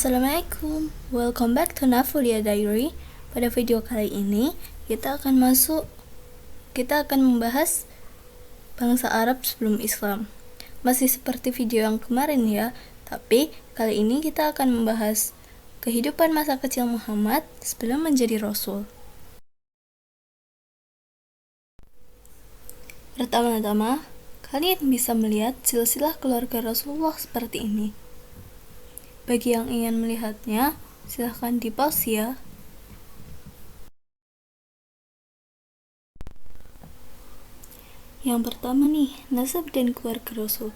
Assalamualaikum, welcome back to Nafulia Diary. Pada video kali ini kita akan membahas bangsa Arab sebelum Islam. Masih seperti video yang kemarin ya, tapi kali ini kita akan membahas kehidupan masa kecil Muhammad sebelum menjadi Rasul. Pertama-tama, kalian bisa melihat silsilah keluarga Rasulullah seperti ini. Bagi yang ingin melihatnya, silahkan di-pause ya. Yang pertama nih, nasab dan keluarga Rasul.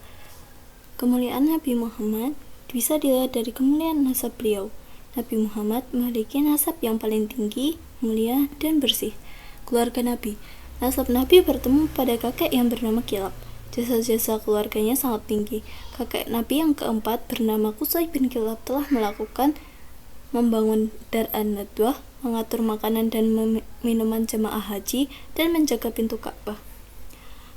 Kemuliaan Nabi Muhammad bisa dilihat dari kemuliaan nasab beliau. Nabi Muhammad memiliki nasab yang paling tinggi, mulia, dan bersih. Keluarga Nabi. Nasab Nabi bertemu pada kakek yang bernama Kilab. Jasa-jasa keluarganya sangat tinggi. Kakek Nabi yang keempat bernama Qusay bin Kilab telah melakukan membangun Dar an-Nadwah, mengatur makanan dan minuman jemaah haji, dan menjaga pintu Ka'bah.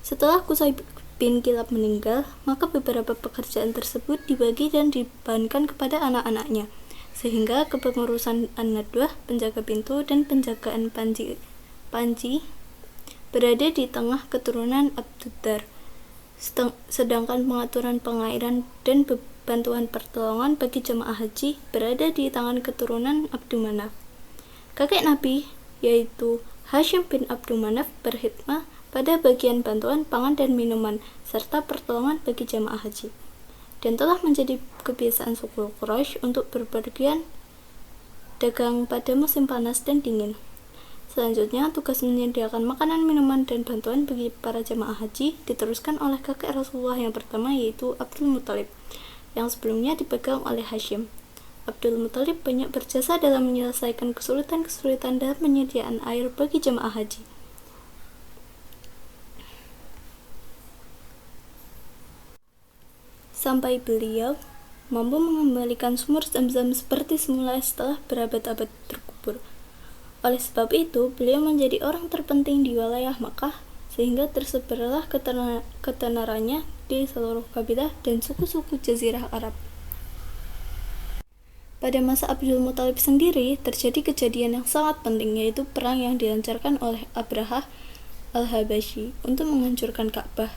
Setelah Qusay bin Kilab meninggal, maka beberapa pekerjaan tersebut dibagi dan dibebankan kepada anak-anaknya, sehingga kepengurusan an-Nadwah, penjaga pintu, dan penjagaan panci berada di tengah keturunan Abduddar. Sedangkan pengaturan pengairan dan bantuan pertolongan bagi jemaah haji berada di tangan keturunan Abdul Manaf. Kakek Nabi, yaitu Hashim bin Abdul Manaf, berkhidmah pada bagian bantuan pangan dan minuman serta pertolongan bagi jemaah haji, dan telah menjadi kebiasaan suku Quraisy untuk berpergian dagang pada musim panas dan dingin. Selanjutnya, tugas menyediakan makanan, minuman, dan bantuan bagi para jemaah haji diteruskan oleh kakek Rasulullah yang pertama, yaitu Abdul Muthalib, yang sebelumnya dipegang oleh Hashim. Abdul Muthalib banyak berjasa dalam menyelesaikan kesulitan-kesulitan dalam penyediaan air bagi jemaah haji. Sampai beliau mampu mengembalikan sumur Zam-Zam seperti semula setelah berabad-abad terkubur. Oleh sebab itu, beliau menjadi orang terpenting di wilayah Makkah, sehingga tersebarlah ketenarannya di seluruh kabilah dan suku-suku Jazirah Arab. Pada masa Abdul Muthalib sendiri, terjadi kejadian yang sangat penting, yaitu perang yang dilancarkan oleh Abrahah al-Habasyi untuk menghancurkan Ka'bah,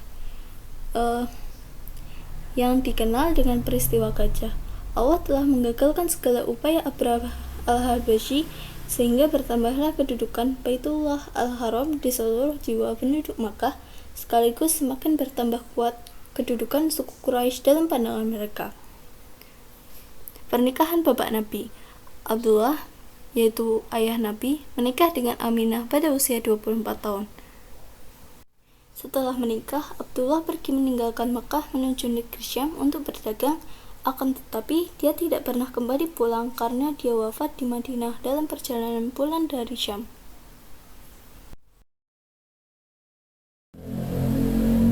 yang dikenal dengan peristiwa gajah. Allah telah menggagalkan segala upaya Abrahah al-Habasyi, sehingga bertambahlah kedudukan Baitullah al-Haram di seluruh jiwa penduduk Makkah, sekaligus semakin bertambah kuat kedudukan suku Quraisy dalam pandangan mereka. Pernikahan bapak Nabi, Abdullah, yaitu ayah Nabi, menikah dengan Aminah pada usia 24 tahun. Setelah menikah, Abdullah pergi meninggalkan Makkah menuju negeri Syam untuk berdagang. Akan tetapi, dia tidak pernah kembali pulang karena dia wafat di Madinah dalam perjalanan pulang dari Syam.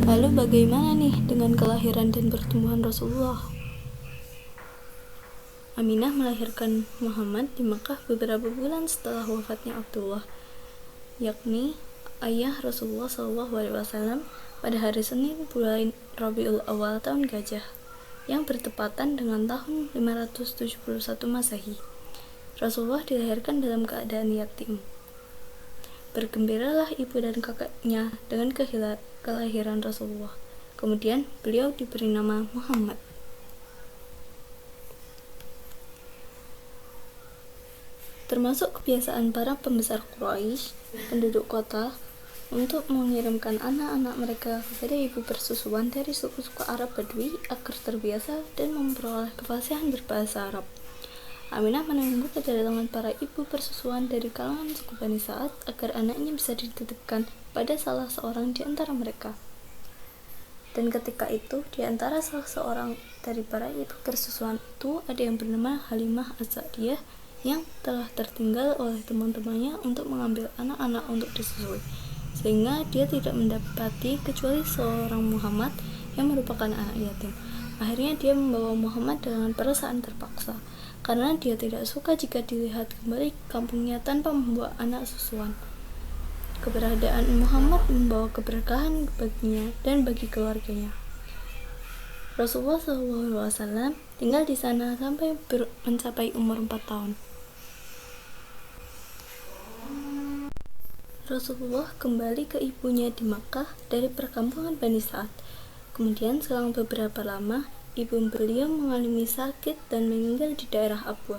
Lalu bagaimana nih dengan kelahiran dan pertumbuhan Rasulullah? Aminah melahirkan Muhammad di Makkah beberapa bulan setelah wafatnya Abdullah, yakni ayah Rasulullah SAW, pada hari Senin bulan Rabiul Awal tahun Gajah, yang bertepatan dengan tahun 571 Masehi. Rasulullah dilahirkan dalam keadaan yatim. Bergembiralah ibu dan kakaknya dengan kelahiran Rasulullah. Kemudian beliau diberi nama Muhammad. Termasuk kebiasaan para pembesar Quraisy, penduduk kota, untuk mengirimkan anak-anak mereka kepada ibu persusuan dari suku-suku Arab Badui agar terbiasa dan memperoleh kefasihan berbahasa Arab. Aminah menunggu kedatangan para ibu persusuan dari kalangan suku Bani Sa'ad agar anaknya bisa dititipkan pada salah seorang di antara mereka. Dan ketika itu, di antara salah seorang dari para ibu persusuan itu ada yang bernama Halimah Az-Sa'diyah yang telah tertinggal oleh teman-temannya untuk mengambil anak-anak untuk disusui, sehingga dia tidak mendapati kecuali seorang Muhammad yang merupakan anak yatim. Akhirnya dia membawa Muhammad dengan perasaan terpaksa, karena dia tidak suka jika dilihat kembali ke kampungnya tanpa membawa anak susuan. Keberadaan Muhammad membawa keberkahan baginya dan bagi keluarganya. Rasulullah SAW tinggal di sana sampai mencapai umur 4 tahun. Rasulullah kembali ke ibunya di Makkah dari perkampungan Bani Sa'ad. Kemudian selang beberapa lama, ibu beliau mengalami sakit dan meninggal di daerah Abwa.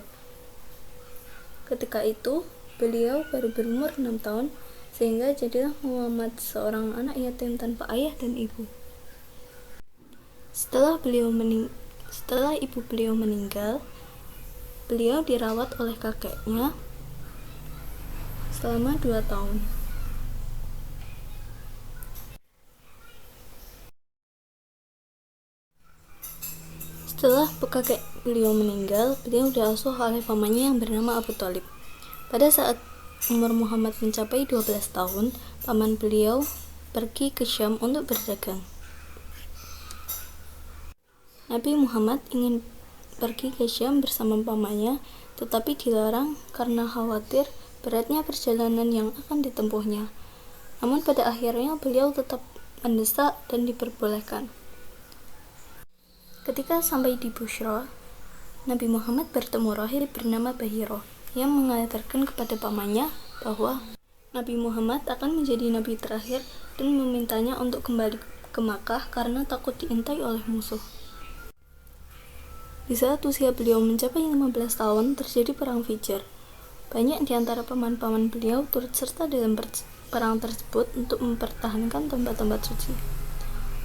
Ketika itu, beliau baru berumur 6 tahun, sehingga jadilah Muhammad seorang anak yatim tanpa ayah dan ibu. Setelah ibu beliau meninggal, beliau dirawat oleh kakeknya selama 2 tahun. Setelah kakek beliau meninggal, beliau diasuh oleh pamannya yang bernama Abu Thalib. Pada saat umur Muhammad mencapai 12 tahun, paman beliau pergi ke Syam untuk berdagang. Nabi Muhammad ingin pergi ke Syam bersama pamannya, tetapi dilarang karena khawatir beratnya perjalanan yang akan ditempuhnya. Namun pada akhirnya beliau tetap mendesak dan diperbolehkan. Ketika sampai di Bushra, Nabi Muhammad bertemu rahib bernama Bahiro yang mengajarkan kepada pamannya bahwa Nabi Muhammad akan menjadi nabi terakhir dan memintanya untuk kembali ke Makkah karena takut diintai oleh musuh. Di saat usia beliau mencapai 15 tahun, terjadi perang Fijr. Banyak di antara paman-paman beliau turut serta dalam perang tersebut untuk mempertahankan tempat-tempat suci.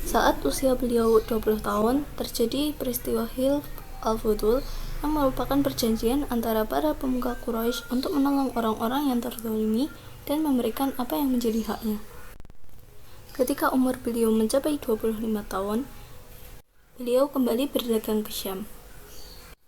Saat usia beliau 20 tahun, terjadi peristiwa Hilf al-Fudul yang merupakan perjanjian antara para pemuka Quraisy untuk menolong orang-orang yang terzalimi dan memberikan apa yang menjadi haknya. Ketika umur beliau mencapai 25 tahun, beliau kembali berdagang ke Syam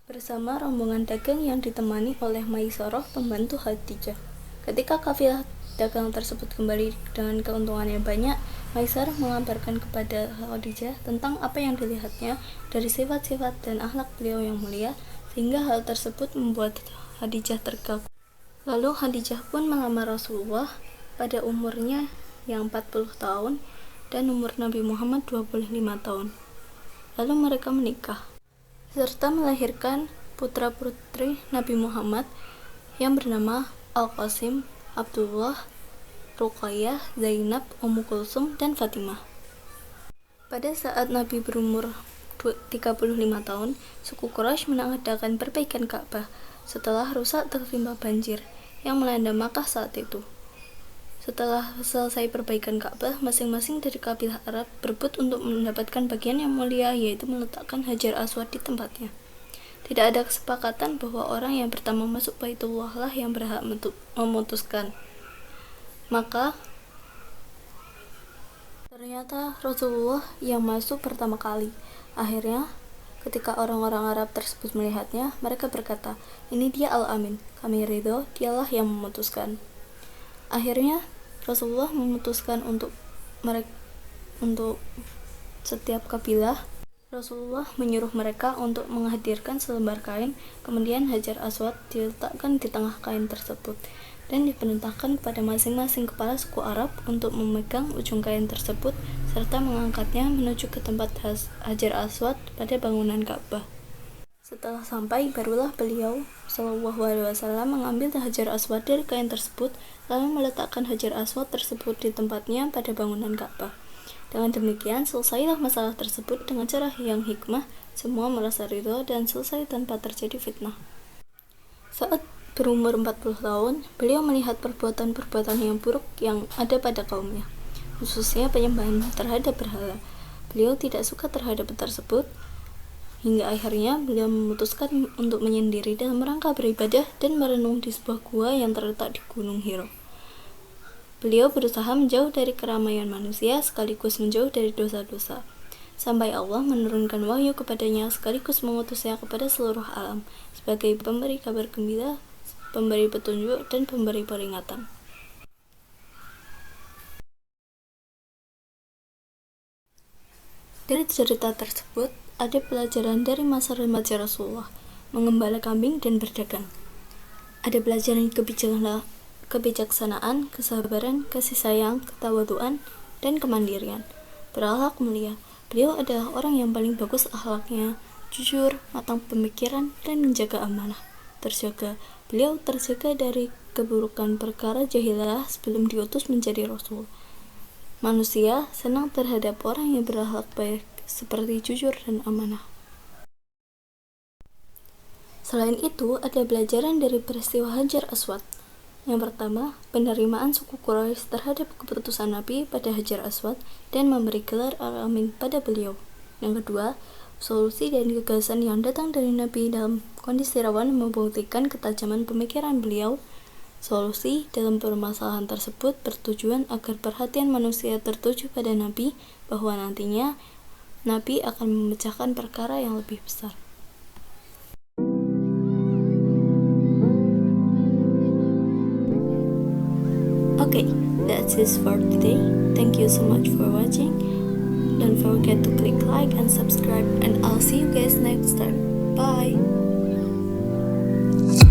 bersama rombongan dagang yang ditemani oleh Maisarah, pembantu Khadijah. Ketika kafilah dagang tersebut kembali dengan keuntungan yang banyak, Maisarah mengabarkan kepada Khadijah tentang apa yang dilihatnya dari sifat-sifat dan akhlak beliau yang mulia, sehingga hal tersebut membuat Khadijah terkagum. Lalu Khadijah pun melamar Rasulullah pada umurnya yang 40 tahun dan umur Nabi Muhammad 25 tahun. Lalu mereka menikah serta melahirkan putra-putri Nabi Muhammad yang bernama Al-Qasim, Abdullah, Ruqayyah, Zainab, Ummu Kulsum, dan Fatimah. Pada saat Nabi berumur 35 tahun, suku Quraisy mengadakan perbaikan Ka'bah setelah rusak tertimpa banjir yang melanda Makkah saat itu. Setelah selesai perbaikan Ka'bah, masing-masing dari kabilah Arab berebut untuk mendapatkan bagian yang mulia, yaitu meletakkan Hajar Aswad di tempatnya. Tidak ada kesepakatan bahwa orang yang pertama masuk Baitullah lah yang berhak memutuskan. Maka ternyata Rasulullah yang masuk pertama kali. Akhirnya, ketika orang-orang Arab tersebut melihatnya, mereka berkata, "Ini dia Al-Amin, kami ridho, dialah yang memutuskan." Akhirnya Rasulullah memutuskan untuk setiap kabilah. Rasulullah menyuruh mereka untuk menghadirkan selembar kain, kemudian Hajar Aswad diletakkan di tengah kain tersebut dan diperintahkan kepada masing-masing kepala suku Arab untuk memegang ujung kain tersebut serta mengangkatnya menuju ke tempat Hajar Aswad pada bangunan Ka'bah. Setelah sampai, barulah beliau SAW mengambil Hajar Aswad dari kain tersebut, lalu meletakkan Hajar Aswad tersebut di tempatnya pada bangunan Ka'bah. Dengan demikian, selesailah masalah tersebut dengan cara yang hikmah, semua merasa ridho dan selesai tanpa terjadi fitnah. Saat berumur 40 tahun, beliau melihat perbuatan-perbuatan yang buruk yang ada pada kaumnya, khususnya penyembahan terhadap berhala. Beliau tidak suka terhadap tersebut, hingga akhirnya beliau memutuskan untuk menyendiri dalam rangka beribadah dan merenung di sebuah gua yang terletak di Gunung Hira. Beliau berusaha menjauh dari keramaian manusia sekaligus menjauh dari dosa-dosa, sampai Allah menurunkan wahyu kepadanya sekaligus mengutusnya kepada seluruh alam sebagai pemberi kabar gembira, pemberi petunjuk, dan pemberi peringatan. Dari cerita tersebut, ada pelajaran dari masa remaja Rasulullah, mengembala kambing dan berdagang. Ada pelajaran kebijaksanaan, kesabaran, kasih sayang, ketawaduan, dan kemandirian, berakhlak mulia, Beliau adalah orang yang paling bagus akhlaknya, jujur, matang pemikiran, dan menjaga amanah. Beliau terjaga dari keburukan perkara jahilah sebelum diutus menjadi rasul. Manusia senang terhadap orang yang berakhlak baik, seperti jujur dan amanah. Selain itu, ada pelajaran dari peristiwa Hajar Aswad. Yang pertama, penerimaan suku Quraisy terhadap keputusan Nabi pada Hajar Aswad dan memberi gelar al-Amin pada beliau. Yang kedua, solusi dan gagasan yang datang dari Nabi dalam kondisi rawan membuktikan ketajaman pemikiran beliau. Solusi dalam permasalahan tersebut bertujuan agar perhatian manusia tertuju pada Nabi, bahwa nantinya Nabi akan memecahkan perkara yang lebih besar. Okay, that's it for today. Thank you so much for watching. Don't forget to click like and subscribe, and I'll see you guys next time. Bye!